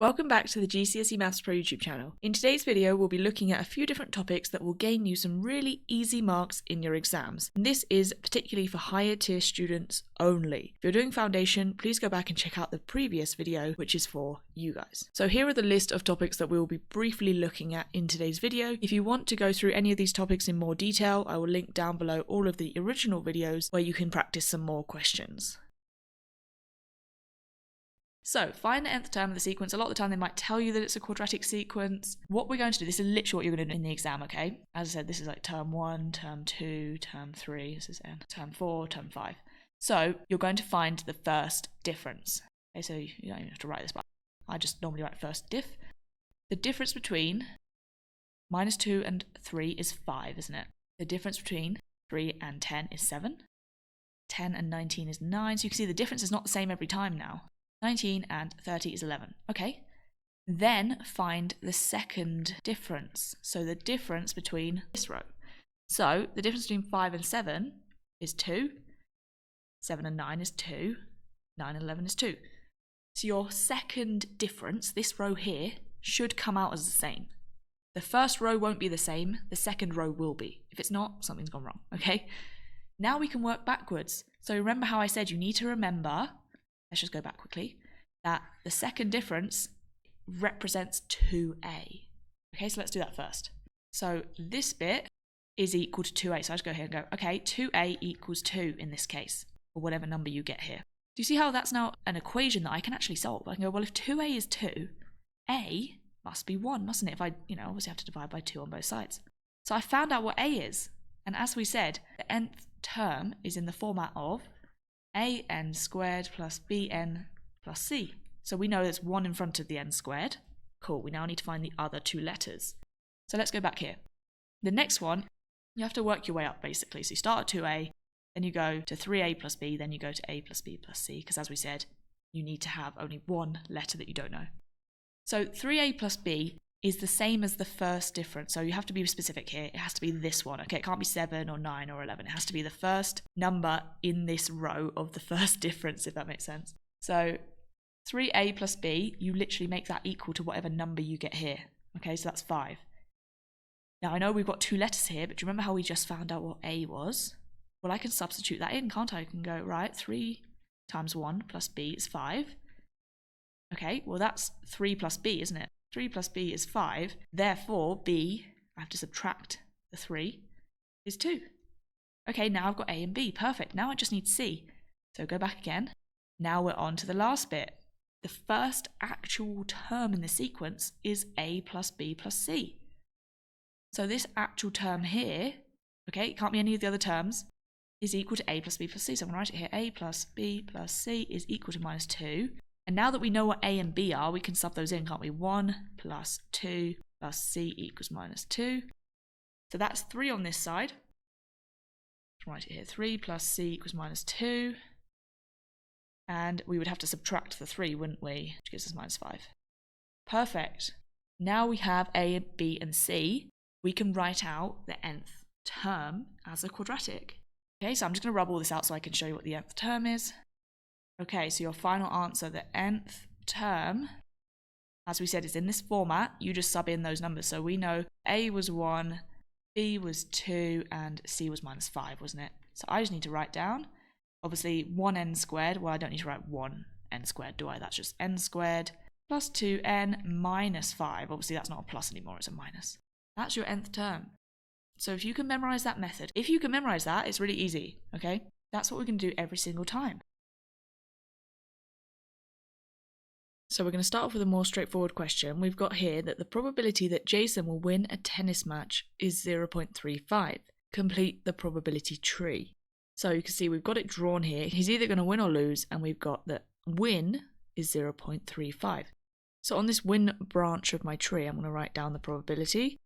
Welcome back to the GCSE Maths Pro YouTube channel. In today's video, we'll be looking at a few different topics that will gain you some really easy marks in your exams. And this is particularly for higher tier students only. If you're doing foundation, please go back and check out the previous video, which is for you guys. So here are the list of topics that we will be briefly looking at in today's video. If you want to go through any of these topics in more detail, I will link down below all of the original videos where you can practice some more questions. So, find the nth term of the sequence. A lot of the time they might tell you that it's a quadratic sequence. What we're going to do, this is literally what you're going to do in the exam, okay? As I said, this is like term 1, term 2, term 3, this is n, term 4, term 5. So, you're going to find the first difference. Okay, so you don't even have to write this, but I just normally write first diff. The difference between -2 and 3 is 5, isn't it? The difference between 3 and 10 is 7. 10 and 19 is 9. So you can see the difference is not the same every time now. 19 and 30 is 11. Okay. Then find the second difference. So the difference between this row. So the difference between 5 and 7 is 2. 7 and 9 is 2. 9 and 11 is 2. So your second difference, this row here, should come out as the same. The first row won't be the same. The second row will be. If it's not, something's gone wrong. Okay. Now we can work backwards. So remember how I said you need to remember, let's just go back quickly, that the second difference represents 2a. Okay, so let's do that first. So this bit is equal to 2a. So I just go here and go, okay, 2a equals 2 in this case, or whatever number you get here. Do you see how that's now an equation that I can actually solve? I can go, well, if 2a is 2, a must be 1, mustn't it? If I, obviously have to divide by 2 on both sides. So I found out what a is. And as we said, the nth term is in the format of an squared plus bn plus c. So we know there's 1 in front of the n squared. Cool, we now need to find the other 2 letters. So let's go back here. The next one, you have to work your way up basically. So you start at 2a, then you go to 3a plus b, then you go to a plus b plus c, because as we said, you need to have only 1 letter that you don't know. So 3a plus b is the same as the first difference. So you have to be specific here. It has to be this one. Okay, it can't be 7 or 9 or 11. It has to be the first number in this row of the first difference, if that makes sense. So 3a plus b, you literally make that equal to whatever number you get here. Okay, so that's 5. Now I know we've got 2 letters here, but do you remember how we just found out what a was? Well, I can substitute that in, can't I? I can go, right, 3 times 1 plus b is 5. Okay, well that's 3 plus b, isn't it? 3 plus b is 5, therefore b, I have to subtract the 3, is 2. Okay, now I've got a and b, perfect. Now I just need c. So go back again. Now we're on to the last bit. The first actual term in the sequence is a plus b plus c. So this actual term here, okay, it can't be any of the other terms, is equal to a plus b plus c. So I'm going to write it here, a plus b plus c is equal to -2. And now that we know what a and b are, we can sub those in, can't we? 1 plus 2 plus c equals -2. So that's 3 on this side. Let's write it here. 3 plus c equals -2. And we would have to subtract the 3, wouldn't we? Which gives us -5. Perfect. Now we have a, b, and c. We can write out the nth term as a quadratic. Okay, so I'm just going to rub all this out so I can show you what the nth term is. Okay, so your final answer, the nth term, as we said, is in this format. You just sub in those numbers. So we know a was 1, b was 2, and c was -5, wasn't it? So I just need to write down, obviously, 1n squared. Well, I don't need to write 1n squared, do I? That's just n squared plus 2n minus 5. Obviously, that's not a plus anymore, it's a minus. That's your nth term. So if you can memorize that method, if you can memorize that, it's really easy, okay? That's what we're going to do every single time. So we're going to start off with a more straightforward question. We've got here that the probability that Jason will win a tennis match is 0.35. Complete the probability tree. So you can see we've got it drawn here. He's either going to win or lose, and we've got that win is 0.35. So on this win branch of my tree, I'm going to write down the probability.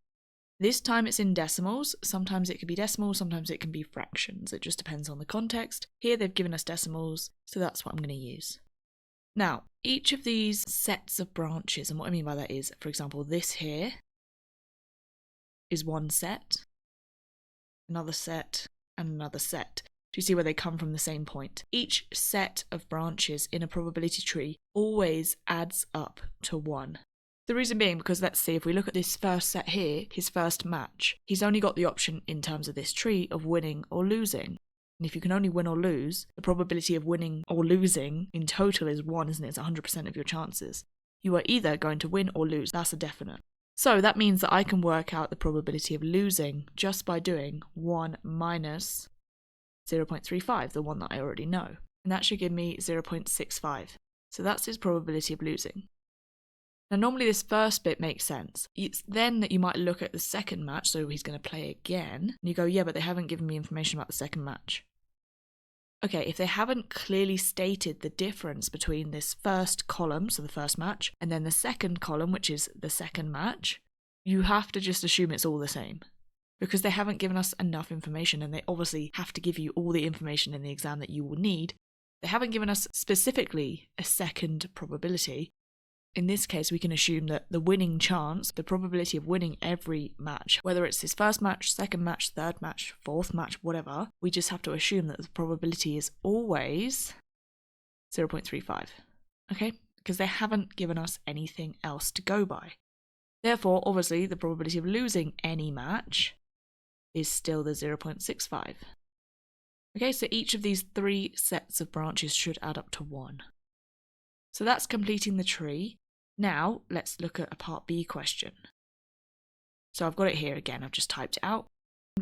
This time it's in decimals. Sometimes it could be decimals, sometimes it can be fractions. It just depends on the context. Here they've given us decimals, so that's what I'm going to use. Now, each of these sets of branches, and what I mean by that is, for example, this here is one set, another set, and another set. Do you see where they come from the same point? Each set of branches in a probability tree always adds up to 1. The reason being because let's see, if we look at this first set here, his first match, he's only got the option in terms of this tree of winning or losing. And if you can only win or lose, the probability of winning or losing in total is 1, isn't it? It's 100% of your chances. You are either going to win or lose. That's a definite. So that means that I can work out the probability of losing just by doing 1 minus 0.35, the one that I already know. And that should give me 0.65. So that's his probability of losing. Now normally this first bit makes sense. It's then that you might look at the second match, so he's going to play again, and you go, yeah, but they haven't given me information about the second match. Okay, if they haven't clearly stated the difference between this first column, so the first match, and then the second column, which is the second match, you have to just assume it's all the same. Because they haven't given us enough information, and they obviously have to give you all the information in the exam that you will need. They haven't given us specifically a second probability. In this case, we can assume that the winning chance, the probability of winning every match, whether it's his first match, second match, third match, fourth match, whatever, we just have to assume that the probability is always 0.35. Okay? Because they haven't given us anything else to go by. Therefore, obviously, the probability of losing any match is still the 0.65. Okay, so each of these 3 sets of branches should add up to 1. So that's completing the tree. Now, let's look at a part B question. So I've got it here again, I've just typed it out.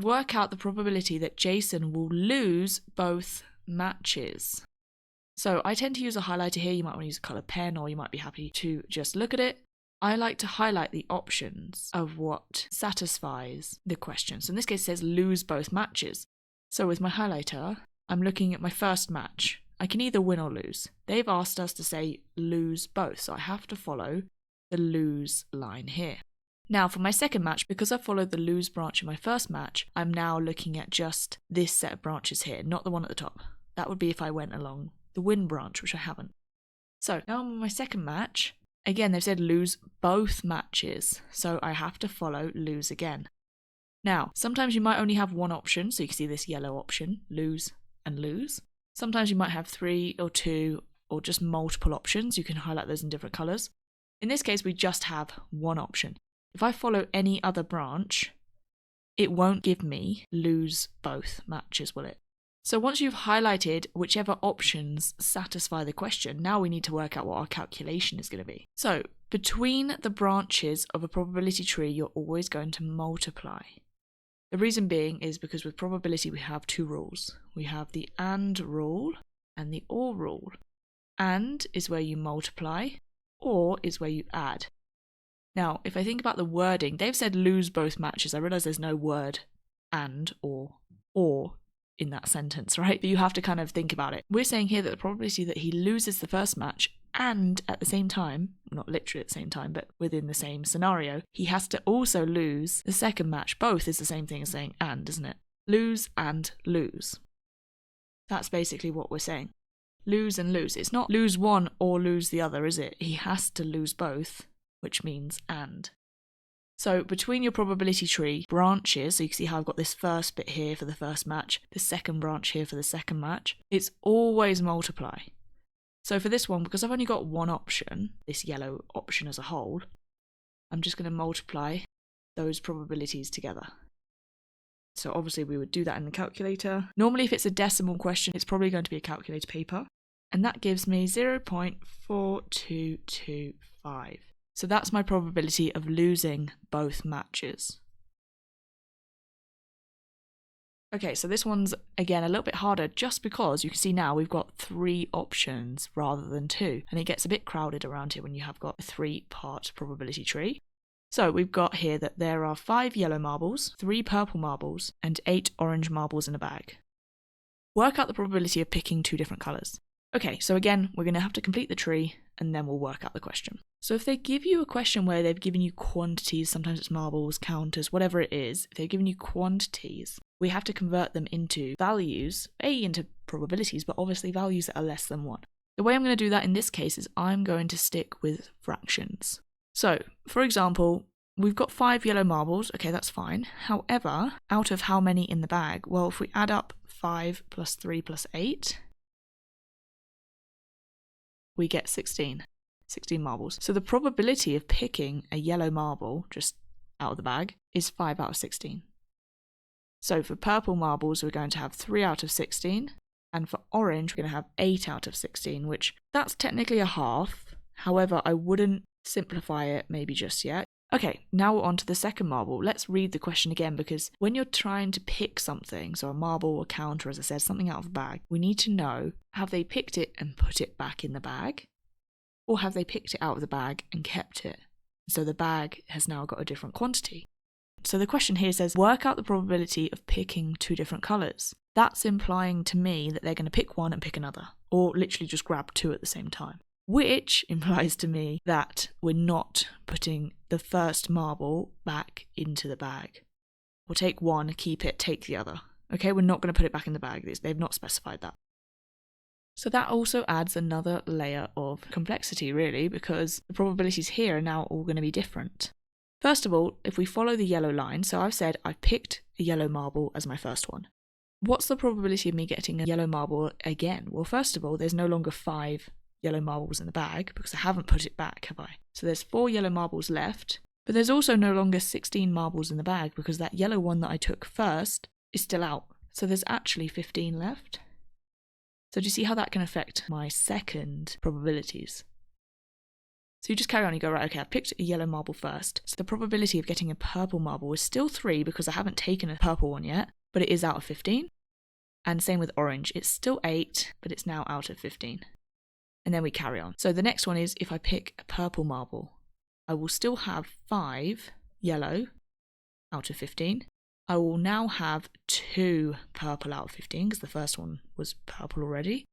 Work out the probability that Jason will lose both matches. So I tend to use a highlighter here. You might want to use a coloured pen, or you might be happy to just look at it. I like to highlight the options of what satisfies the question. So in this case it says lose both matches. So with my highlighter, I'm looking at my first match. I can either win or lose. They've asked us to say lose both, so I have to follow the lose line here. Now for my second match, because I followed the lose branch in my first match, I'm now looking at just this set of branches here, not the one at the top. That would be if I went along the win branch, which I haven't. So now I'm on my second match. Again, they've said lose both matches, so I have to follow lose again. Now, sometimes you might only have one option, so you can see this yellow option, lose and lose. Sometimes you might have 3 or 2 or just multiple options. You can highlight those in different colours. In this case, we just have one option. If I follow any other branch, it won't give me lose both matches, will it? So once you've highlighted whichever options satisfy the question, now we need to work out what our calculation is going to be. So between the branches of a probability tree, you're always going to multiply. The reason being is because with probability we have 2 rules. We have the AND rule and the OR rule. AND is where you multiply, OR is where you add. Now, if I think about the wording, they've said lose both matches. I realise there's no word AND or in that sentence, right? But you have to kind of think about it. We're saying here that the probability that he loses the first match and at the same time, not literally at the same time, but within the same scenario, he has to also lose the second match. Both is the same thing as saying and, isn't it? Lose and lose. That's basically what we're saying. Lose and lose. It's not lose one or lose the other, is it? He has to lose both, which means and. So between your probability tree branches, so you can see how I've got this first bit here for the first match, the second branch here for the second match, it's always multiply. So for this one, because I've only got one option, this yellow option as a whole, I'm just going to multiply those probabilities together. So obviously we would do that in the calculator. Normally if it's a decimal question, it's probably going to be a calculator paper. And that gives me 0.4225. So that's my probability of losing both matches. Okay, so this one's, again, a little bit harder just because you can see now we've got 3 options rather than 2. And it gets a bit crowded around here when you have got a 3-part probability tree. So we've got here that there are 5 yellow marbles, 3 purple marbles, and 8 orange marbles in a bag. Work out the probability of picking 2 different colours. Okay, so again, we're going to have to complete the tree and then we'll work out the question. So if they give you a question where they've given you quantities, sometimes it's marbles, counters, whatever it is, if they've given you quantities, we have to convert them into values, into probabilities, but obviously values that are less than 1. The way I'm going to do that in this case is I'm going to stick with fractions. So, for example, we've got 5 yellow marbles. Okay, that's fine. However, out of how many in the bag? Well, if we add up 5 plus 3 plus 8, we get 16 marbles. So the probability of picking a yellow marble just out of the bag is 5 out of 16. So for purple marbles, we're going to have 3 out of 16. And for orange, we're going to have 8 out of 16, which that's technically a half. However, I wouldn't simplify it maybe just yet. Okay, now we're on to the second marble. Let's read the question again, because when you're trying to pick something, so a marble, a counter, as I said, something out of the bag, we need to know, have they picked it and put it back in the bag? Or have they picked it out of the bag and kept it? So the bag has now got a different quantity. So the question here says, work out the probability of picking 2 different colours. That's implying to me that they're going to pick one and pick another, or literally just grab 2 at the same time. Which implies to me that we're not putting the first marble back into the bag. We'll take one, keep it, take the other. Okay, we're not going to put it back in the bag. They've not specified that. So that also adds another layer of complexity, really, because the probabilities here are now all going to be different. First of all, if we follow the yellow line, so I've said I've picked a yellow marble as my first one. What's the probability of me getting a yellow marble again? Well, first of all, there's no longer 5 yellow marbles in the bag because I haven't put it back, have I? So there's 4 yellow marbles left, but there's also no longer 16 marbles in the bag because that yellow one that I took first is still out. So there's actually 15 left. So do you see how that can affect my second probabilities? So you just carry on, you go, right, okay, I've picked a yellow marble first. So the probability of getting a purple marble is still 3 because I haven't taken a purple one yet, but it is out of 15. And same with orange, it's still 8, but it's now out of 15. And then we carry on. So the next one is, if I pick a purple marble, I will still have 5 yellow out of 15. I will now have 2 purple out of 15 because the first one was purple already.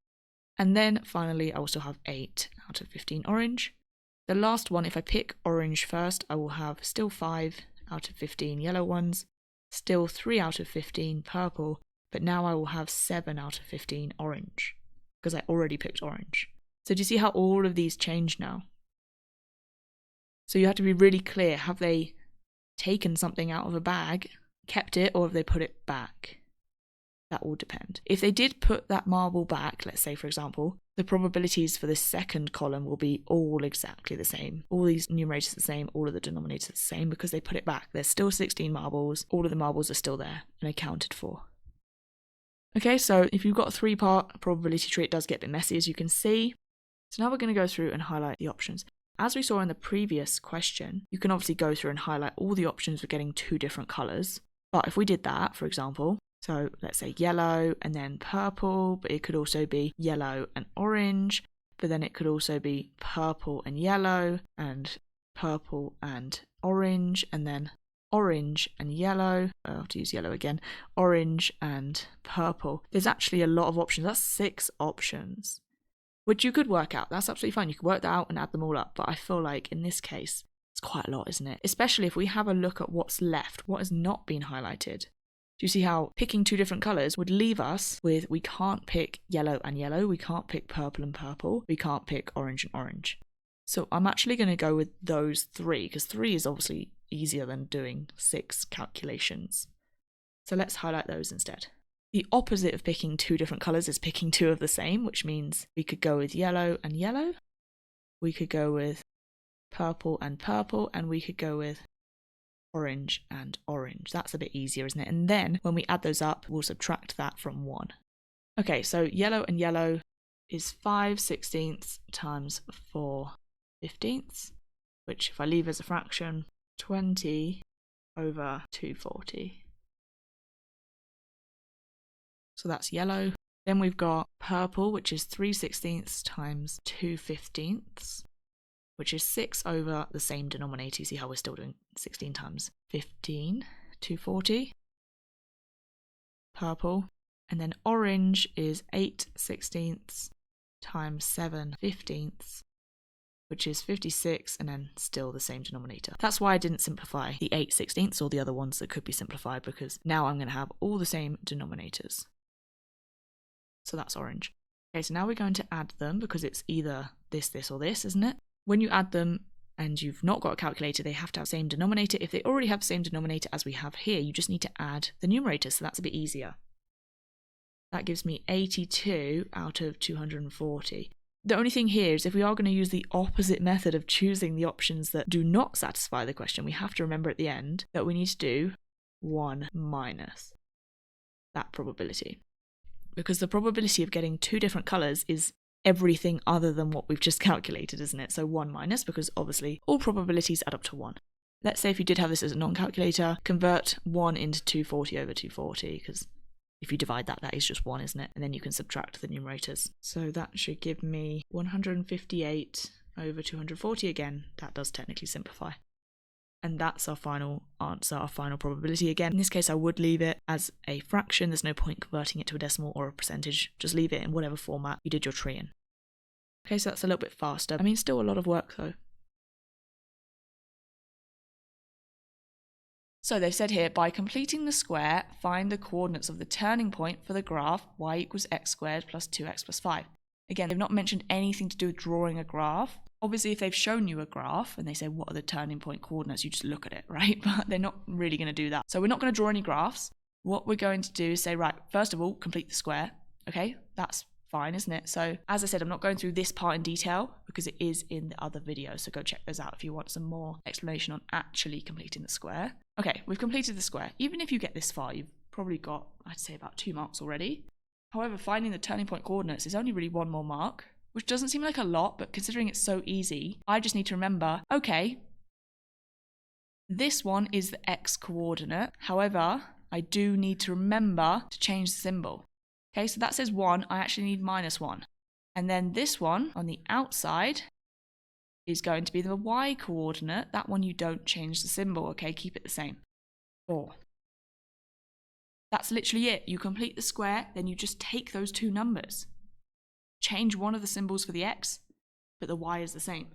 And then finally, I will still have 8 out of 15 orange. The last one, if I pick orange first, I will have still 5 out of 15 yellow ones, still 3 out of 15 purple, but now I will have 7 out of 15 orange because I already picked orange. So do you see how all of these change now? So you have to be really clear, have they taken something out of a bag, kept it, or have they put it back? That will depend. If they did put that marble back, let's say for example, the probabilities for this second column will be all exactly the same. All these numerators are the same, all of the denominators are the same because they put it back. There's still 16 marbles, all of the marbles are still there and accounted for. Okay, so if you've got a 3-part probability tree, it does get a bit messy, as you can see. So now we're going to go through and highlight the options. As we saw in the previous question, you can obviously go through and highlight all the options for getting 2 different colours. But if we did that, for example, so let's say yellow and then purple, but it could also be yellow and orange, but then it could also be purple and yellow and purple and orange, and then orange and yellow. I have to use yellow again. Orange and purple. There's actually a lot of options. That's 6 options, which you could work out. That's absolutely fine. You could work that out and add them all up. But I feel like in this case, it's quite a lot, isn't it? Especially if we have a look at what's left, what has not been highlighted. Do you see how picking 2 different colours would leave us with, we can't pick yellow and yellow, we can't pick purple and purple, we can't pick orange and orange. So I'm actually going to go with those 3, because 3 is obviously easier than doing 6 calculations. So let's highlight those instead. The opposite of picking 2 different colours is picking 2 of the same, which means we could go with yellow and yellow, we could go with purple, and we could go with orange and orange. That's a bit easier, isn't it? And then when we add those up, we'll subtract that from 1. Okay, so yellow and yellow is 5/16 times 4/15, which if I leave as a fraction, 20 over 240. So that's yellow. Then we've got purple, which is 3/16 times 2/15, which is 6 over the same denominator. You see how we're still doing 16 times 15, 240. Purple. And then orange is 8/16 times 7/15, which is 56, and then still the same denominator. That's why I didn't simplify the 8/16 or the other ones that could be simplified, because now I'm going to have all the same denominators. So that's orange. Okay, so now we're going to add them because it's either this, or this, isn't it? When you add them, and you've not got a calculator, they have to have the same denominator. If they already have the same denominator as we have here, you just need to add the numerators, so that's a bit easier. That gives me 82 out of 240. The only thing here is if we are going to use the opposite method of choosing the options that do not satisfy the question, we have to remember at the end that we need to do 1 minus that probability. Because the probability of getting two different colours is everything other than what we've just calculated, isn't it? So 1 minus, because obviously all probabilities add up to 1. Let's say if you did have this as a non-calculator, convert 1 into 240 over 240, because if you divide that, that is just 1, isn't it? And then you can subtract the numerators. So that should give me 158 over 240 again. That does technically simplify. And that's our final answer, our final probability again. In this case, I would leave it as a fraction. There's no point converting it to a decimal or a percentage. Just leave it in whatever format you did your tree in. Okay, so that's a little bit faster. I mean, still a lot of work though. So they've said here, by completing the square, find the coordinates of the turning point for the graph y equals x squared plus 2x plus 5. Again, they've not mentioned anything to do with drawing a graph. Obviously, if they've shown you a graph and they say, what are the turning point coordinates, you just look at it, right? But they're not really going to do that. So we're not going to draw any graphs. What we're going to do is say, right, first of all, complete the square. Okay, that's fine, isn't it? So as I said, I'm not going through this part in detail because it is in the other video. So go check those out if you want some more explanation on actually completing the square. Okay, we've completed the square. Even if you get this far, you've probably got, I'd say, about 2 marks already. However, finding the turning point coordinates is only really 1 more mark, which doesn't seem like a lot, but considering it's so easy, I just need to remember, okay, this one is the x coordinate. However, I do need to remember to change the symbol. Okay, so that says 1, I actually need -1. And then this one on the outside is going to be the y coordinate. That one you don't change the symbol, okay, keep it the same. 4. That's literally it. You complete the square, then you just take those two numbers. Change one of the symbols for the x, but the y is the same.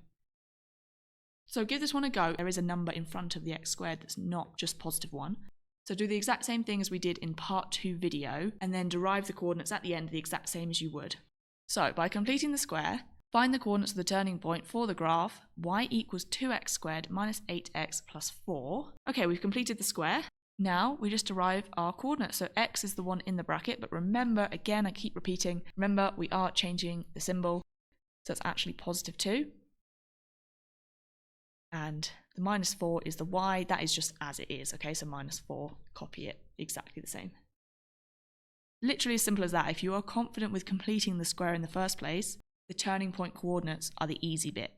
So give this one a go. There is a number in front of the x squared that's not just +1. So do the exact same thing as we did in part 2 video, and then derive the coordinates at the end the exact same as you would. So by completing the square, find the coordinates of the turning point for the graph y equals 2x squared minus 8x plus 4. Okay, we've completed the square. Now we just derive our coordinates. So x is the one in the bracket, but remember, again, I keep repeating, remember we are changing the symbol. So it's actually +2. And the -4 is the y. That is just as it is, okay? So -4, copy it, exactly the same. Literally as simple as that. If you are confident with completing the square in the first place, the turning point coordinates are the easy bit.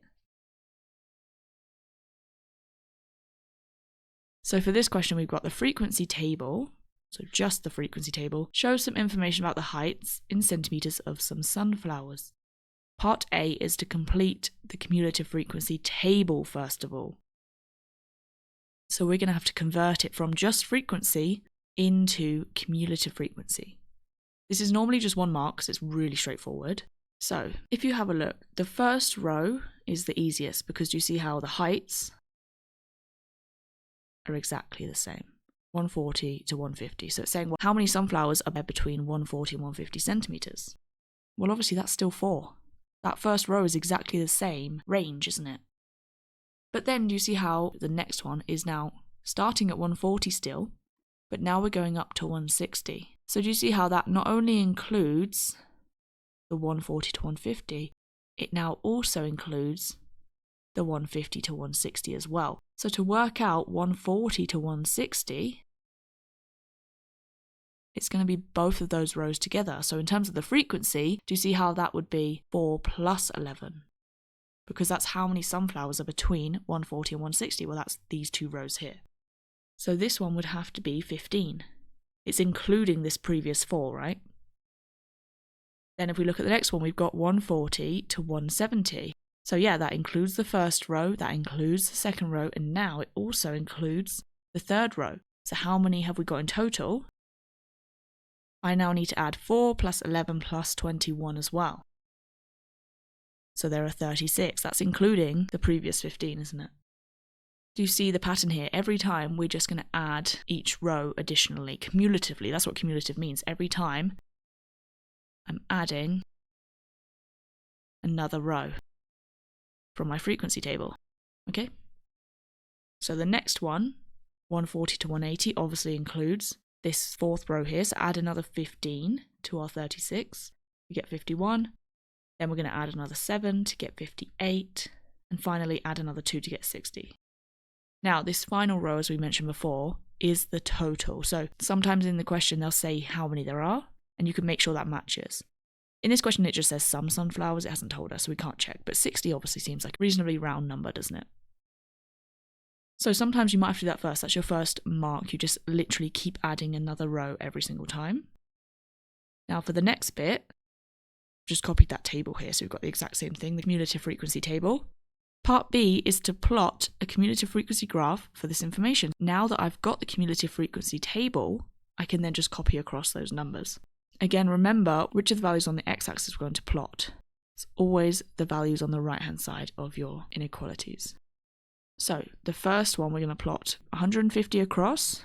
So for this question, we've got the frequency table, so just the frequency table, shows some information about the heights in centimetres of some sunflowers. Part A is to complete the cumulative frequency table first of all. So we're going to have to convert it from just frequency into cumulative frequency. This is normally just 1 mark because it's really straightforward. So if you have a look, the first row is the easiest because you see how the heights are exactly the same, 140 to 150. So it's saying, well, how many sunflowers are there between 140 and 150 centimetres? Well, obviously that's still 4. That first row is exactly the same range, isn't it? But then do you see how the next one is now starting at 140 still, but now we're going up to 160. So do you see how that not only includes the 140 to 150, it now also includes the 150 to 160 as well. So to work out 140 to 160, it's going to be both of those rows together. So in terms of the frequency, do you see how that would be 4 plus 11? Because that's how many sunflowers are between 140 and 160. Well, that's these 2 rows here. So this one would have to be 15. It's including this previous 4, right? Then if we look at the next one, we've got 140 to 170. So yeah, that includes the first row, that includes the second row, and now it also includes the third row. So how many have we got in total? I now need to add 4 plus 11 plus 21 as well. So there are 36. That's including the previous 15, isn't it? Do you see the pattern here? Every time we're just going to add each row additionally, cumulatively. That's what cumulative means. Every time I'm adding another row from my frequency table. Okay. So the next one, 140 to 180, obviously includes this fourth row here. So add another 15 to our 36. We get 51. Then we're going to add another 7 to get 58. And finally add another 2 to get 60. Now, this final row, as we mentioned before, is the total. So sometimes in the question, they'll say how many there are, and you can make sure that matches. In this question, it just says some sunflowers. It hasn't told us, so we can't check. But 60 obviously seems like a reasonably round number, doesn't it? So sometimes you might have to do that first. That's your first mark. You just literally keep adding another row every single time. Now for the next bit, just copied that table here. So we've got the exact same thing, the cumulative frequency table. Part B is to plot a cumulative frequency graph for this information. Now that I've got the cumulative frequency table, I can then just copy across those numbers. Again, remember which of the values on the x-axis we're going to plot. It's always the values on the right-hand side of your inequalities. So the first one, we're going to plot 150 across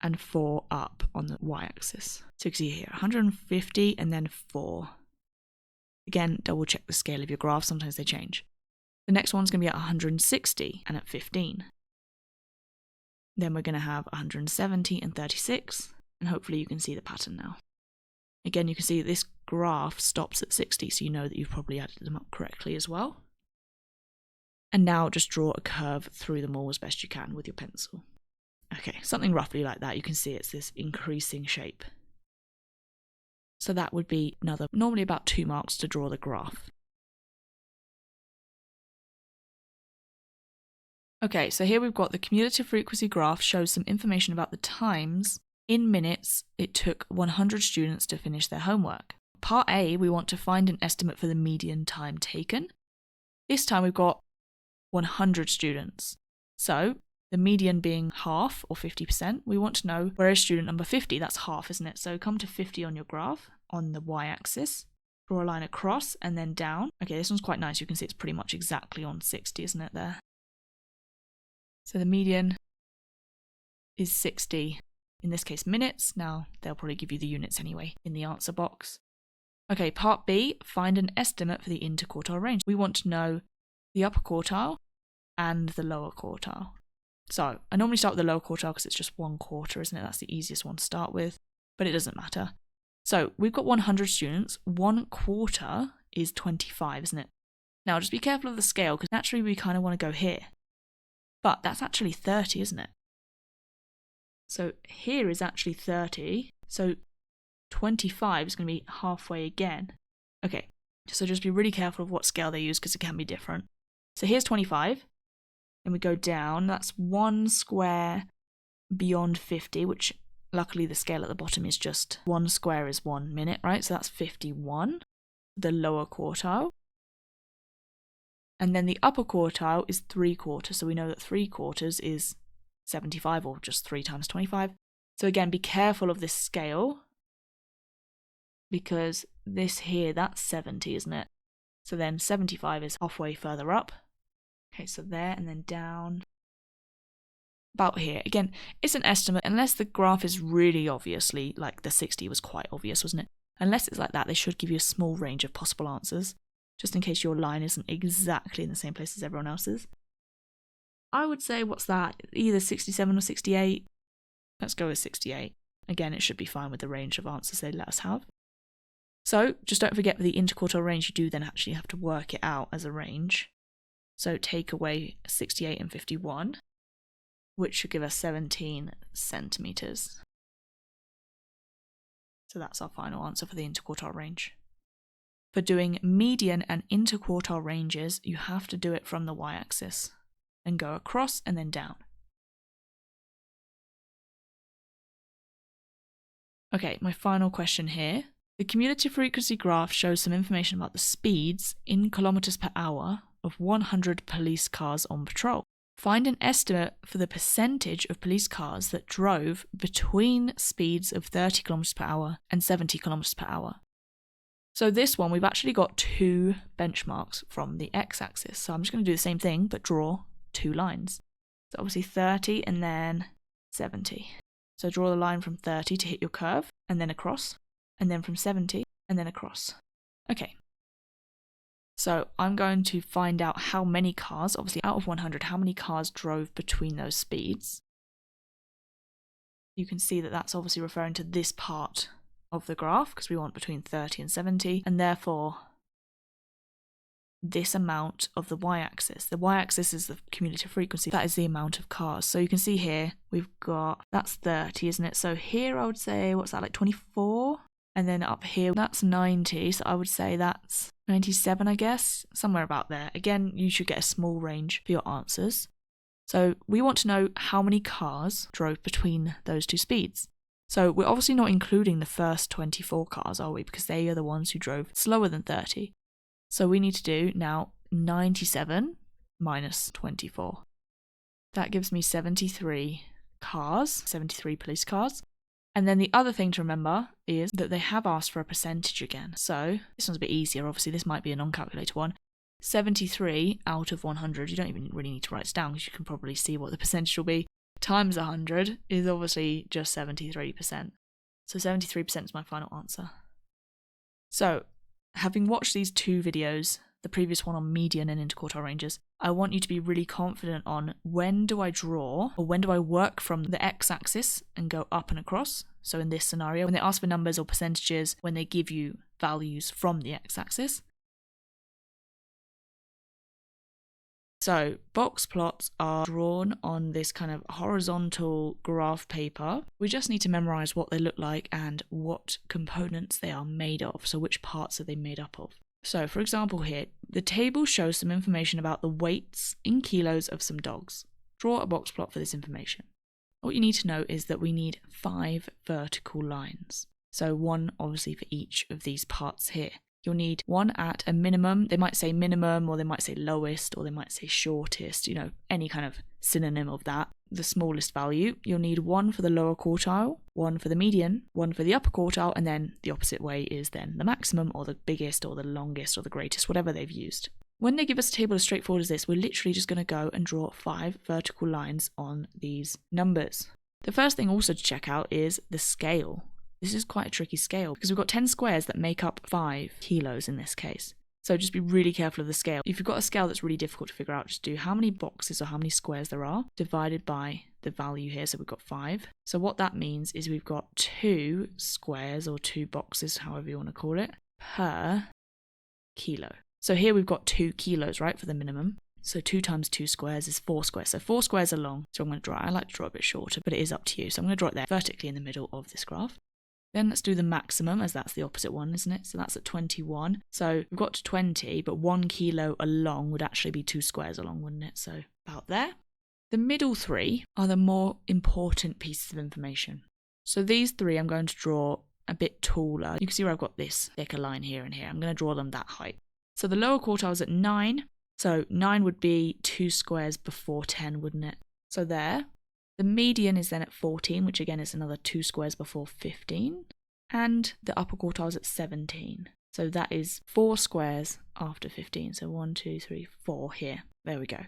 and 4 up on the y-axis. So you can see here, 150 and then 4. Again, double check the scale of your graph. Sometimes they change. The next one's going to be at 160 and at 15. Then we're going to have 170 and 36. And hopefully you can see the pattern now. Again, you can see that this graph stops at 60, so you know that you've probably added them up correctly as well. And now just draw a curve through them all as best you can with your pencil. Okay, something roughly like that. You can see it's this increasing shape. So that would be normally about 2 marks to draw the graph. Okay, so here we've got the cumulative frequency graph shows some information about the times in minutes it took 100 students to finish their homework. Part A, we want to find an estimate for the median time taken. This time we've got 100 students. So the median being half or 50%, we want to know where is student number 50. That's half, isn't it? So come to 50 on your graph on the y-axis, draw a line across and then down. Okay, this one's quite nice. You can see it's pretty much exactly on 60, isn't it there? So the median is 60, in this case minutes. Now they'll probably give you the units anyway in the answer box. Okay, part B, find an estimate for the interquartile range. We want to know the upper quartile and the lower quartile. So I normally start with the lower quartile because it's just 1/4, isn't it? That's the easiest one to start with, but it doesn't matter. So we've got 100 students. 1/4 is 25, isn't it? Now just be careful of the scale because naturally we kind of want to go here. But that's actually 30, isn't it? So here is actually 30. So 25 is going to be halfway again. Okay, so just be really careful of what scale they use because it can be different. So here's 25. And we go down. That's 1 square beyond 50, which luckily the scale at the bottom is just 1 square is 1 minute, right? So that's 51, the lower quartile. And then the upper quartile is 3/4. So we know that 3/4 is 75 or just 3 times 25. So again, be careful of this scale because this here, that's 70, isn't it? So then 75 is halfway further up. Okay, so there and then down. About here. Again, it's an estimate unless the graph is really obviously, like the 60 was quite obvious, wasn't it? Unless it's like that, they should give you a small range of possible answers, just in case your line isn't exactly in the same place as everyone else's. I would say, what's that? Either 67 or 68. Let's go with 68. Again, it should be fine with the range of answers they let us have. So, just don't forget for the interquartile range, you do then actually have to work it out as a range. So take away 68 and 51, which should give us 17 centimetres. So that's our final answer for the interquartile range. For doing median and interquartile ranges, you have to do it from the y-axis and go across and then down. Okay, my final question here. The cumulative frequency graph shows some information about the speeds in kilometers per hour of 100 police cars on patrol. Find an estimate for the percentage of police cars that drove between speeds of 30 kilometers per hour and 70 kilometers per hour. So this one, we've actually got 2 benchmarks from the x-axis. So I'm just going to do the same thing, but draw 2 lines. So obviously 30 and then 70. So draw the line from 30 to hit your curve, and then across, and then from 70, and then across. Okay. So I'm going to find out how many cars, obviously out of 100, how many cars drove between those speeds. You can see that that's obviously referring to this part of the graph because we want between 30 and 70, and therefore this amount of the y-axis. The y-axis is the cumulative frequency. That is the amount of cars. So you can see here we've got, that's 30, isn't it? So here I would say, what's that, like 24? And then up here, that's 90. So I would say that's 97, I guess, somewhere about there. Again, you should get a small range for your answers. So we want to know how many cars drove between those two speeds. So we're obviously not including the first 24 cars, are we? Because they are the ones who drove slower than 30. So we need to do now 97 minus 24. That gives me 73 cars, 73 police cars. And then the other thing to remember is that they have asked for a percentage again. So this one's a bit easier. Obviously, this might be a non-calculator one. 73 out of 100, you don't even really need to write it down because you can probably see what the percentage will be, times 100 is obviously just 73%. So 73% is my final answer. So, having watched these two videos, the previous one on median and interquartile ranges, I want you to be really confident on when do I draw, or when do I work from the x-axis and go up and across. So in this scenario, when they ask for numbers or percentages, when they give you values from the x-axis. So box plots are drawn on this kind of horizontal graph paper. We just need to memorize what they look like and what components they are made of. So which parts are they made up of? So for example here, the table shows some information about the weights in kilos of some dogs. Draw a box plot for this information. What you need to know is that we need 5 vertical lines. So one obviously for each of these parts here. You'll need one at a minimum. They might say minimum, or they might say lowest, or they might say shortest, you know, any kind of synonym of that. The smallest value. You'll need one for the lower quartile, one for the median, one for the upper quartile, and then the opposite way is then the maximum, or the biggest, or the longest, or the greatest, whatever they've used. When they give us a table as straightforward as this, we're literally just going to go and draw 5 vertical lines on these numbers. The first thing also to check out is the scale. This is quite a tricky scale because we've got 10 squares that make up 5 kilos in this case. So just be really careful of the scale. If you've got a scale that's really difficult to figure out, just do how many boxes or how many squares there are divided by the value here. So we've got 5. So what that means is we've got 2 squares or 2 boxes, however you want to call it, per kilo. So here we've got 2 kilos, right, for the minimum. So 2 times 2 squares is 4 squares. So 4 squares are long. So I'm going to draw it. I like to draw a bit shorter, but it is up to you. So I'm going to draw it there vertically in the middle of this graph. Then let's do the maximum, as that's the opposite one, isn't it? So that's at 21. So we've got to 20, but 1 kilo along would actually be 2 squares along, wouldn't it? So about there. The middle 3 are the more important pieces of information. So these 3 I'm going to draw a bit taller. You can see where I've got this thicker line here and here. I'm going to draw them that height. So the lower quartile is at 9. So 9 would be 2 squares before 10, wouldn't it? So there. The median is then at 14, which again is another 2 squares before 15. And the upper quartile is at 17. So that is 4 squares after 15. So 1, 2, 3, 4 here. There we go.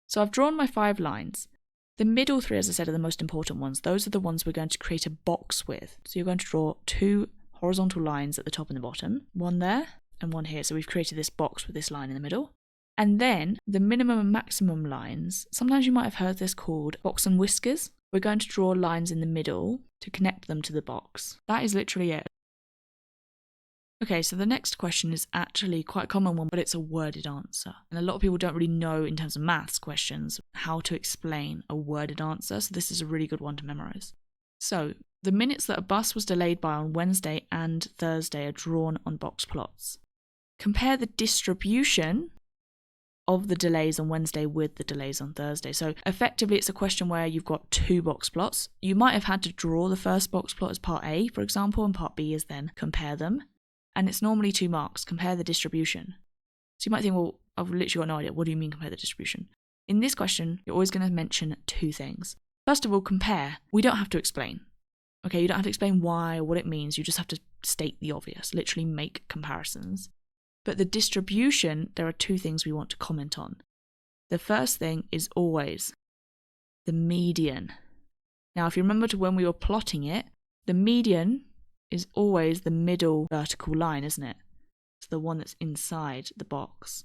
So I've drawn my 5 lines. The middle 3, as I said, are the most important ones. Those are the ones we're going to create a box with. So you're going to draw 2 horizontal lines at the top and the bottom. One there and one here. So we've created this box with this line in the middle. And then the minimum and maximum lines, sometimes you might have heard this called box and whiskers. We're going to draw lines in the middle to connect them to the box. That is literally it. Okay, so the next question is actually quite a common one, but it's a worded answer. And a lot of people don't really know in terms of maths questions how to explain a worded answer, so this is a really good one to memorize. So, the minutes that a bus was delayed by on Wednesday and Thursday are drawn on box plots. Compare the distribution of the delays on Wednesday with the delays on Thursday. So effectively it's a question where you've got 2 box plots. You might have had to draw the first box plot as part A, for example, and part B is then compare them. And it's normally 2 marks, compare the distribution. So you might think, well, I've literally got no idea. What do you mean compare the distribution? In this question, you're always going to mention 2 things. First of all, compare. We don't have to explain. Okay, you don't have to explain why or what it means. You just have to state the obvious, literally make comparisons. But the distribution, there are 2 things we want to comment on. The first thing is always the median. Now, if you remember to when we were plotting it, the median is always the middle vertical line, isn't it? so the one that's inside the box.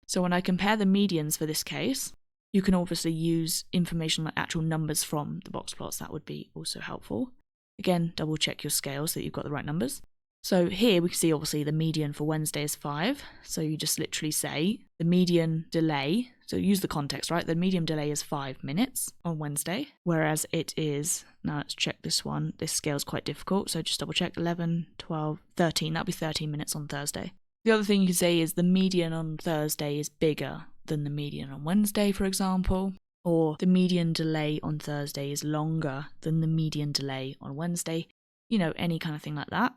So when I compare the medians for this case, you can obviously use information like actual numbers from the box plots. That would be also helpful. Again, double check your scales so that you've got the right numbers. So here we can see obviously the median for Wednesday is 5. So you just literally say the median delay, so use the context, right? The median delay is 5 minutes on Wednesday, whereas it is, now let's check this one. This scale is quite difficult, so just double check 11, 12, 13. That'll be 13 minutes on Thursday. The other thing you can say is the median on Thursday is bigger than the median on Wednesday, for example, or the median delay on Thursday is longer than the median delay on Wednesday. You know, any kind of thing like that.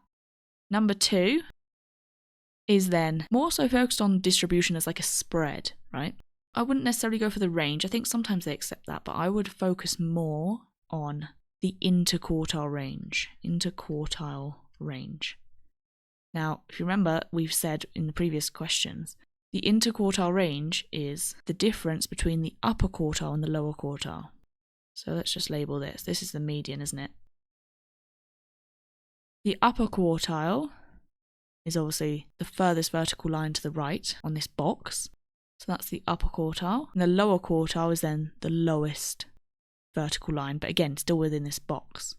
Number 2 is then more so focused on distribution as like a spread, right? I wouldn't necessarily go for the range. I think sometimes they accept that, but I would focus more on the interquartile range. Interquartile range. Now, if you remember, we've said in the previous questions, the interquartile range is the difference between the upper quartile and the lower quartile. So let's just label this. This is the median, isn't it? The upper quartile is obviously the furthest vertical line to the right on this box. So that's the upper quartile. And the lower quartile is then the lowest vertical line, but again, still within this box.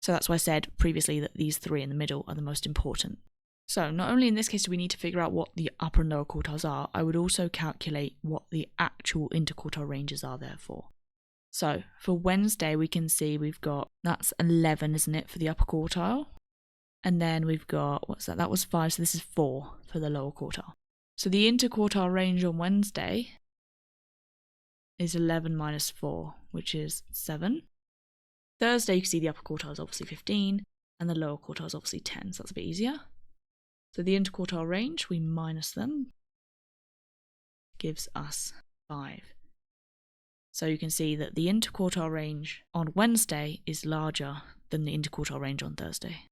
So that's why I said previously that these 3 in the middle are the most important. So not only in this case do we need to figure out what the upper and lower quartiles are, I would also calculate what the actual interquartile ranges are therefore. So for Wednesday, we can see we've got, that's 11, isn't it, for the upper quartile? And then we've got, what's that? That was 5, so this is 4 for the lower quartile. So the interquartile range on Wednesday is 11 minus 4, which is 7. Thursday, you can see the upper quartile is obviously 15, and the lower quartile is obviously 10, so that's a bit easier. So the interquartile range, we minus them, gives us 5. So you can see that the interquartile range on Wednesday is larger than the interquartile range on Thursday.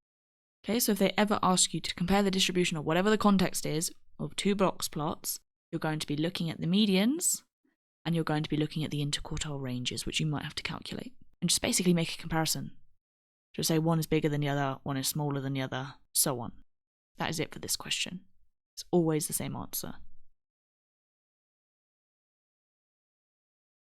Okay, so if they ever ask you to compare the distribution of whatever the context is of 2 box plots, you're going to be looking at the medians and you're going to be looking at the interquartile ranges, which you might have to calculate. And just basically make a comparison. Just say one is bigger than the other, one is smaller than the other, so on. That is it for this question. It's always the same answer.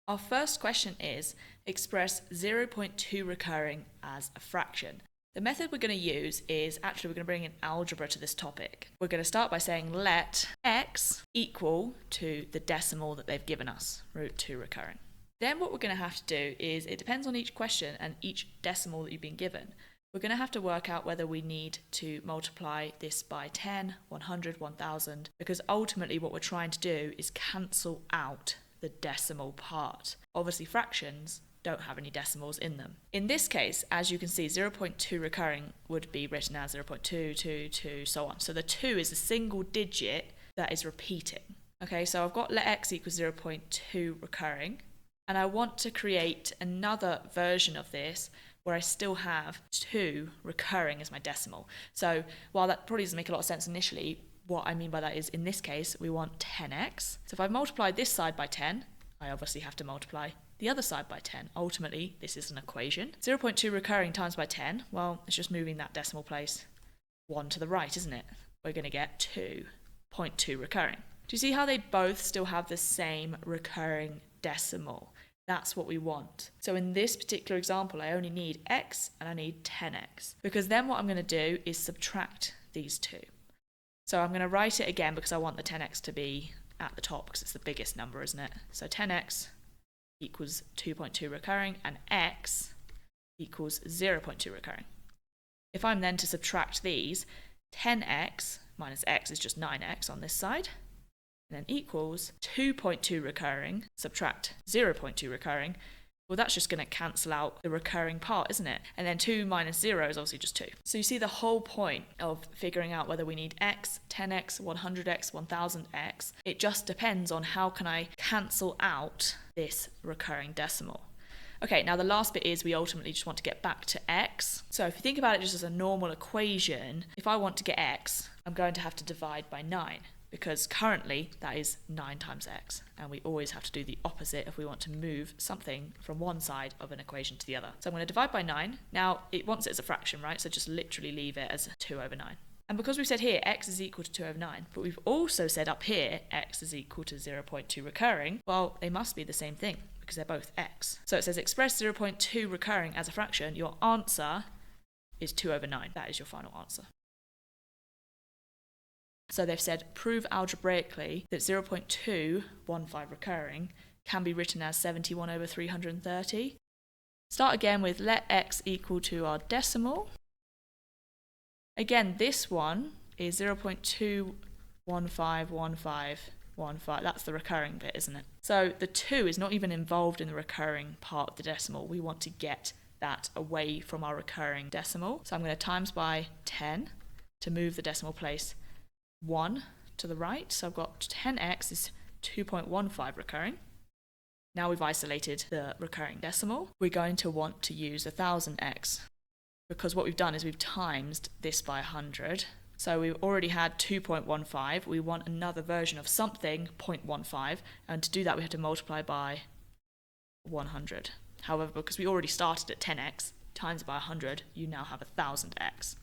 Our first question is, express 0.2 recurring as a fraction. The method we're going to use is, actually we're going to bring in algebra to this topic. We're going to start by saying let x equal to the decimal that they've given us, root 2 recurring. Then what we're going to have to do is, it depends on each question and each decimal that you've been given. We're going to have to work out whether we need to multiply this by 10, 100, 1000, because ultimately what we're trying to do is cancel out the decimal part. Obviously fractions don't have any decimals in them. In this case, as you can see, 0.2 recurring would be written as 0.222, so on. So the 2 is a single digit that is repeating. Okay, so I've got let x equals 0.2 recurring, and I want to create another version of this where I still have 2 recurring as my decimal. So while that probably doesn't make a lot of sense initially, what I mean by that is, in this case, we want 10x. So if I multiply this side by 10, I obviously have to multiply the other side by 10. Ultimately, this is an equation. 0.2 recurring times by 10, well, it's just moving that decimal place 1 to the right, isn't it? We're going to get 2.2 recurring. Do you see how they both still have the same recurring decimal? That's what we want. So in this particular example, I only need x and I need 10x, because then what I'm going to do is subtract these 2. So I'm going to write it again because I want the 10x to be at the top because it's the biggest number, isn't it? So 10x equals 2.2 recurring and x equals 0.2 recurring. If I'm then to subtract these, 10x minus x is just 9x on this side, and then equals 2.2 recurring, subtract 0.2 recurring. Well, that's just going to cancel out the recurring part, isn't it? And then 2 minus 0 is obviously just 2. So you see the whole point of figuring out whether we need x, 10x, 100x, 1000x. It just depends on how can I cancel out this recurring decimal. Okay, now the last bit is we ultimately just want to get back to x. So if you think about it just as a normal equation, if I want to get x, I'm going to have to divide by 9. Because currently that is 9 times x, and we always have to do the opposite if we want to move something from one side of an equation to the other. So I'm going to divide by 9. Now it wants it as a fraction, right? So just literally leave it as 2 over 9. And because we've said here x is equal to 2 over 9, but we've also said up here x is equal to 0.2 recurring, well, they must be the same thing because they're both x. So it says express 0.2 recurring as a fraction. Your answer is 2 over 9. That is your final answer. So they've said prove algebraically that 0.215 recurring can be written as 71 over 330. Start again with let x equal to our decimal. Again, this one is 0.2151515. That's the recurring bit, isn't it? So the 2 is not even involved in the recurring part of the decimal. We want to get that away from our recurring decimal. So I'm going to times by 10 to move the decimal place 1 to the right. So I've got 10x is 2.15 recurring. Now we've isolated the recurring decimal. We're going to want to use 1000x because what we've done is we've times this by 100. So we've already had 2.15. We want another version of something, 0.15, and to do that we have to multiply by 100. However, because we already started at 10x, times by 100, you now have 1000x.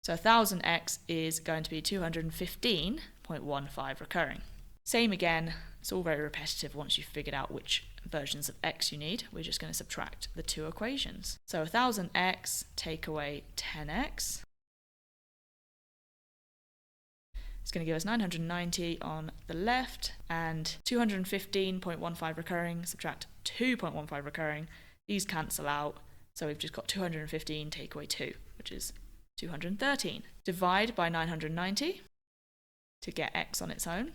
So 1000x is going to be 215.15 recurring. Same again, it's all very repetitive once you've figured out which versions of x you need. We're just going to subtract the two equations. So 1000x take away 10x. It's going to give us 990 on the left, and 215.15 recurring, subtract 2.15 recurring. These cancel out, so we've just got 215 take away 2, which is 213. Divide by 990 to get x on its own.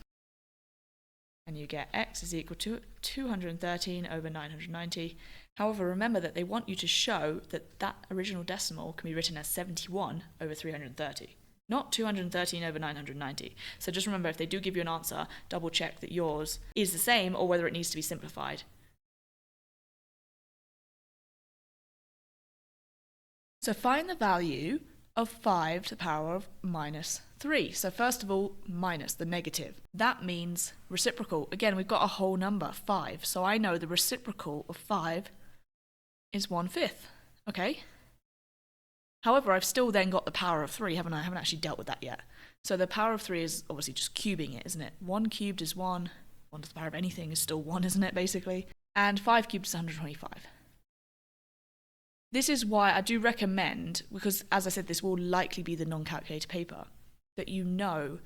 And you get x is equal to 213 over 990. However, remember that they want you to show that that original decimal can be written as 71 over 330, not 213 over 990. So just remember, if they do give you an answer, double check that yours is the same or whether it needs to be simplified. So find the value of 5 to the power of minus 3. So first of all, minus, the negative. That means reciprocal. Again, we've got a whole number, 5. So I know the reciprocal of 5 is 1/5. Okay? However, I've still then got the power of 3, haven't I? I haven't actually dealt with that yet. So the power of 3 is obviously just cubing it, isn't it? 1 cubed is 1. 1 to the power of anything is still 1, isn't it, basically? And 5 cubed is 125. This is why I do recommend, because as I said, this will likely be the non-calculator paper, that you know,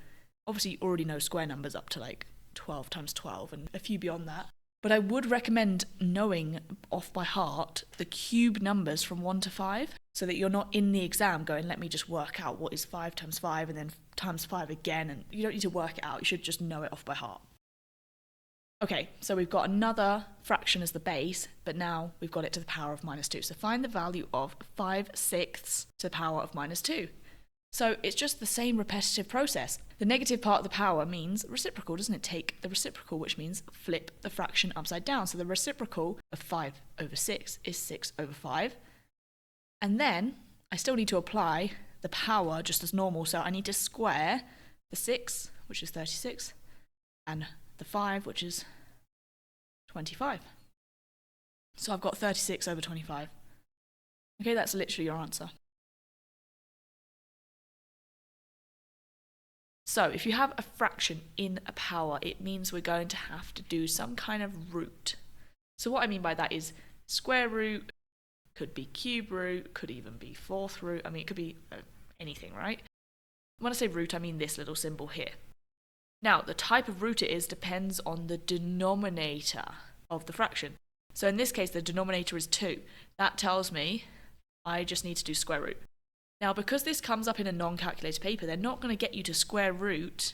obviously you already know square numbers up to like 12 times 12 and a few beyond that. But I would recommend knowing off by heart the cube numbers from 1 to 5, so that you're not in the exam going, let me just work out what is 5 times 5 and then times 5 again. And you don't need to work it out. You should just know it off by heart. Okay, so we've got another fraction as the base, but now we've got it to the power of minus 2. So find the value of 5/6 to the power of minus 2. So it's just the same repetitive process. The negative part of the power means reciprocal, doesn't it? Take the reciprocal, which means flip the fraction upside down. So the reciprocal of 5 over 6 is 6 over 5. And then I still need to apply the power just as normal. So I need to square the 6, which is 36, and the 5, which is 25. So I've got 36 over 25. Okay, that's literally your answer. So if you have a fraction in a power, it means we're going to have to do some kind of root. So what I mean by that is square root, could be cube root, could even be fourth root. I mean, it could be anything, right? When I say root, I mean this little symbol here. Now, the type of root it is depends on the denominator of the fraction. So in this case, the denominator is 2. That tells me I just need to do square root. Now, because this comes up in a non-calculator paper, they're not going to get you to square root,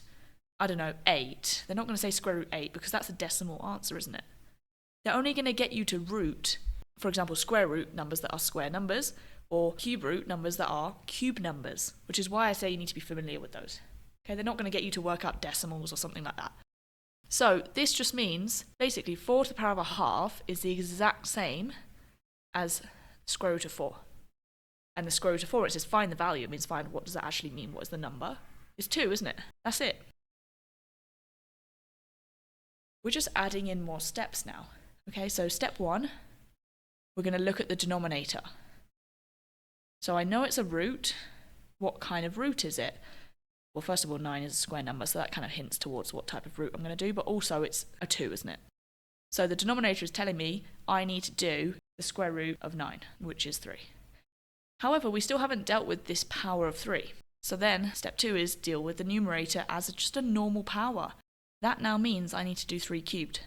I don't know, 8. They're not going to say square root 8 because that's a decimal answer, isn't it? They're only going to get you to root, for example, square root numbers that are square numbers, or cube root numbers that are cube numbers, which is why I say you need to be familiar with those. Okay, they're not going to get you to work out decimals or something like that. So this just means, basically, 4 to the power of a half is the exact same as square root of 4. And the square root of 4, it says find the value. It means find what does that actually mean? What is the number? It's 2, isn't it? That's it. We're just adding in more steps now. Okay, so step 1, we're going to look at the denominator. So I know it's a root. What kind of root is it? Well, first of all, 9 is a square number, so that kind of hints towards what type of root I'm going to do, but also it's a 2, isn't it? So the denominator is telling me I need to do the square root of 9, which is 3. However, we still haven't dealt with this power of 3. So then step 2 is deal with the numerator as just a normal power. That now means I need to do 3 cubed.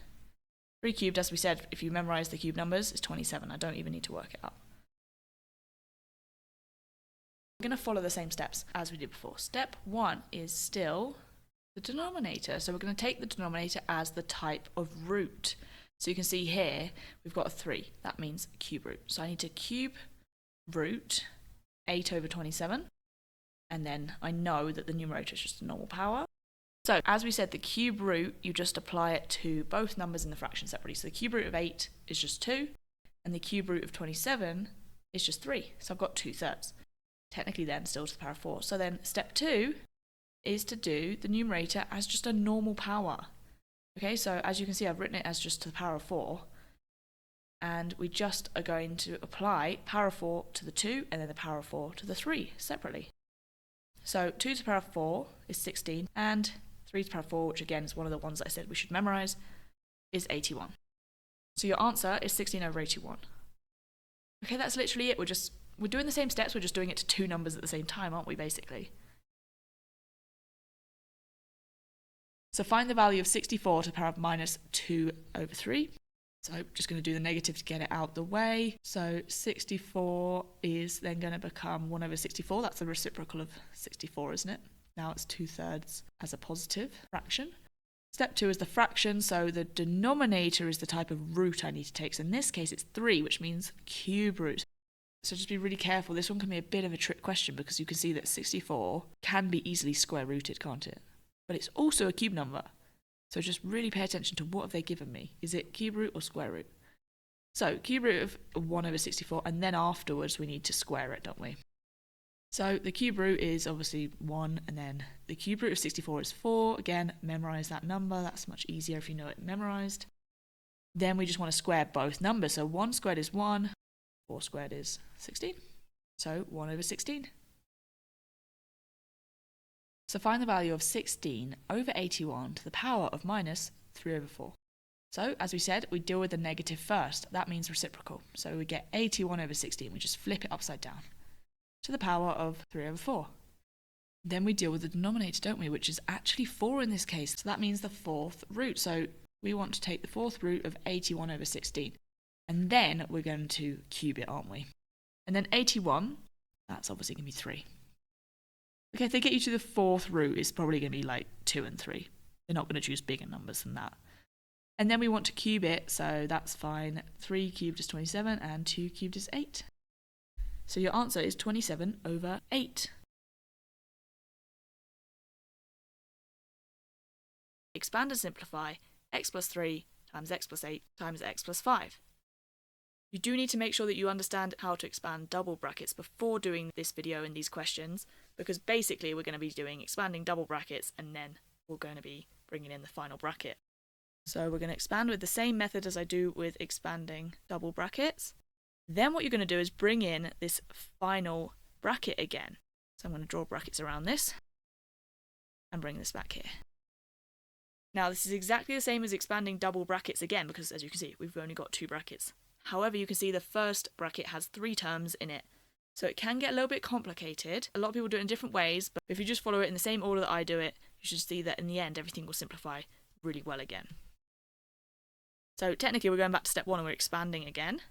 3 cubed, as we said, if you memorize the cube numbers, is 27. I don't even need to work it out. We're going to follow the same steps as we did before. Step 1 is still the denominator. So we're going to take the denominator as the type of root. So you can see here, we've got a 3. That means cube root. So I need to cube root 8 over 27. And then I know that the numerator is just a normal power. So as we said, the cube root, you just apply it to both numbers in the fraction separately. So the cube root of 8 is just 2, and the cube root of 27 is just 3. So I've got 2/3. Technically then still to the power of 4. So then step 2 is to do the numerator as just a normal power. Okay, so as you can see, I've written it as just to the power of 4. And we just are going to apply power of 4 to the 2 and then the power of 4 to the 3 separately. So 2 to the power of 4 is 16, and 3 to the power of 4, which again is one of the ones that I said we should memorize, is 81. So your answer is 16 over 81. Okay, that's literally it. We're doing the same steps, we're just doing it to 2 numbers at the same time, aren't we, basically? So find the value of 64 to the power of minus 2 over 3. So I'm just going to do the negative to get it out the way. So 64 is then going to become 1 over 64. That's the reciprocal of 64, isn't it? Now it's 2/3 as a positive fraction. Step 2 is the fraction, so the denominator is the type of root I need to take. So in this case, it's 3, which means cube root. So just be really careful. This one can be a bit of a trick question because you can see that 64 can be easily square rooted, can't it? But it's also a cube number. So just really pay attention to what have they given me. Is it cube root or square root? So cube root of 1 over 64, and then afterwards we need to square it, don't we? So the cube root is obviously 1, and then the cube root of 64 is 4. Again, memorize that number. That's much easier if you know it memorized. Then we just want to square both numbers. So 1 squared is 1, 4 squared is 16. So 1 over 16. So find the value of 16 over 81 to the power of minus 3 over 4. So, as we said, we deal with the negative first. That means reciprocal. So we get 81 over 16. We just flip it upside down to the power of 3 over 4. Then we deal with the denominator, don't we, which is actually 4 in this case. So that means the 4th root. So we want to take the 4th root of 81 over 16. And then we're going to cube it, aren't we? And then 81, that's obviously going to be 3. Okay, if they get you to the 4th root, it's probably going to be like 2 and 3. They're not going to choose bigger numbers than that. And then we want to cube it, so that's fine. 3 cubed is 27 and 2 cubed is 8. So your answer is 27 over 8. Expand and simplify x plus 3 times x plus 8 times x plus 5. You do need to make sure that you understand how to expand double brackets before doing this video and these questions, because basically we're going to be doing expanding double brackets and then we're going to be bringing in the final bracket. So we're going to expand with the same method as I do with expanding double brackets. Then what you're going to do is bring in this final bracket again. So I'm going to draw brackets around this and bring this back here. Now this is exactly the same as expanding double brackets again, because as you can see, we've only got 2 brackets. However, you can see the first bracket has 3 terms in it. So it can get a little bit complicated. A lot of people do it in different ways, but if you just follow it in the same order that I do it, you should see that in the end everything will simplify really well again. So technically we're going back to step 1 and we're expanding again.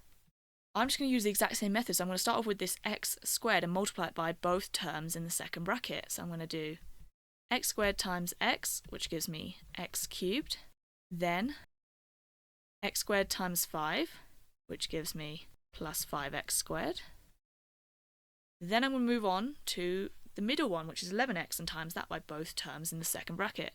I'm just going to use the exact same method. So I'm going to start off with this x squared and multiply it by both terms in the second bracket. So I'm going to do x squared times x, which gives me x cubed. Then x squared times 5, which gives me plus 5x squared. Then I'm going to move on to the middle one, which is 11x, and times that by both terms in the second bracket.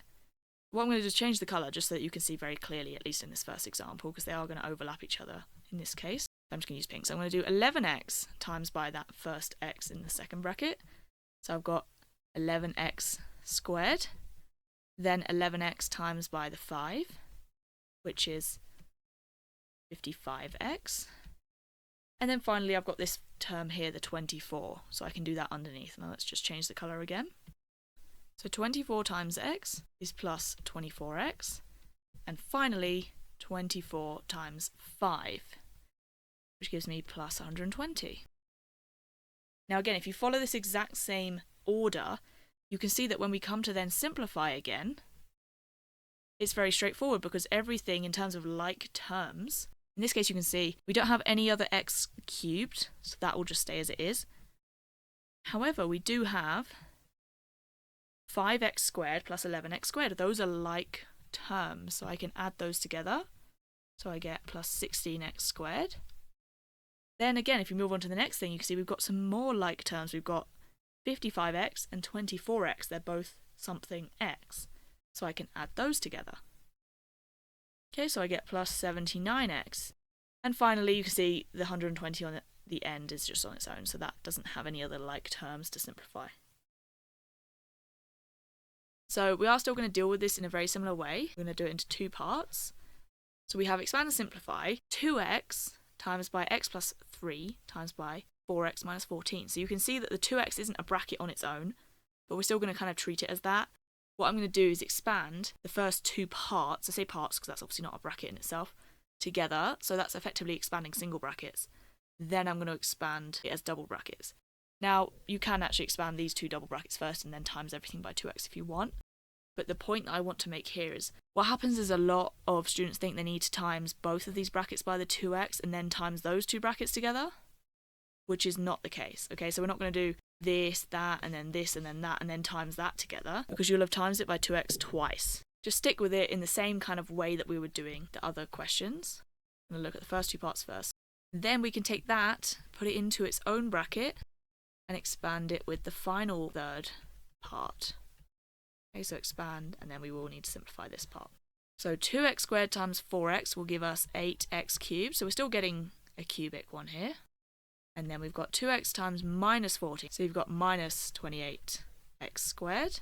What I'm going to do is change the colour just so that you can see very clearly, at least in this first example, because they are going to overlap each other in this case. I'm just going to use pink. So I'm going to do 11x times by that first x in the second bracket. So I've got 11x squared, then 11x times by the 5, which is 55x. And then finally I've got this term here, the 24, so I can do that underneath. Now let's just change the colour again. So 24 times x is plus 24x. And finally, 24 times 5, which gives me plus 120. Now again, if you follow this exact same order, you can see that when we come to then simplify again, it's very straightforward because everything in terms of like terms, in this case you can see we don't have any other x cubed, so that will just stay as it is. However, we do have 5x squared plus 11x squared. Those are like terms, so I can add those together. So I get plus 16x squared. Then again, if you move on to the next thing, you can see we've got some more like terms. We've got 55x and 24x. They're both something x. So I can add those together. Okay, so I get plus 79x. And finally, you can see the 120 on the end is just on its own, so that doesn't have any other like terms to simplify. So we are still going to deal with this in a very similar way. We're going to do it into two parts. So we have expand and simplify 2x times by x plus 3 times by 4x minus 14. So you can see that the 2x isn't a bracket on its own, but we're still going to kind of treat it as that. What I'm going to do is expand the first two parts, I say parts because that's obviously not a bracket in itself, together. So that's effectively expanding single brackets. Then I'm going to expand it as double brackets. Now, you can actually expand these two double brackets first and then times everything by 2x if you want. But the point that I want to make here is what happens is a lot of students think they need to times both of these brackets by the 2x and then times those two brackets together, which is not the case. Okay, so we're not going to do this, that, and then this, and then that, and then times that together, because you'll have times it by 2x twice. Just stick with it in the same kind of way that we were doing the other questions. I'm going to look at the first two parts first. Then we can take that, put it into its own bracket, and expand it with the final third part. Okay, so expand, and then we will need to simplify this part. So 2x squared times 4x will give us 8x cubed, so we're still getting a cubic one here. And then we've got 2x times minus 14, so we've got minus 28x squared.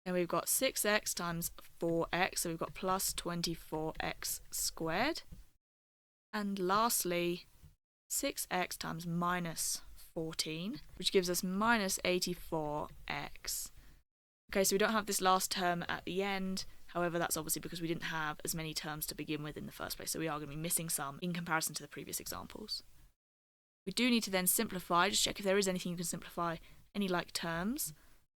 Then we've got 6x times 4x, so we've got plus 24x squared. And lastly, 6x times minus 14, which gives us minus 84x. Okay, so we don't have this last term at the end. However, that's obviously because we didn't have as many terms to begin with in the first place, so we are going to be missing some in comparison to the previous examples. We do need to then simplify, just check if there is anything you can simplify, any like terms.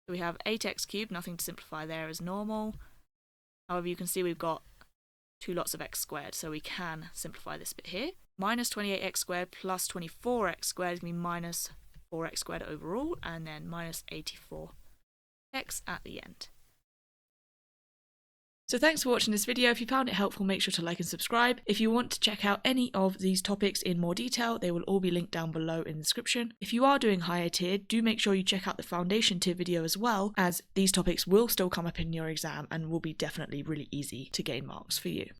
So we have 8x cubed, nothing to simplify there as normal. However, you can see we've got two lots of x squared, so we can simplify this bit here. Minus 28x squared plus 24x squared is going to be minus 4x squared overall, and then minus 84x at the end. So thanks for watching this video. If you found it helpful, make sure to like and subscribe. If you want to check out any of these topics in more detail, they will all be linked down below in the description. If you are doing higher tier, do make sure you check out the foundation tier video as well, as these topics will still come up in your exam and will be definitely really easy to gain marks for you.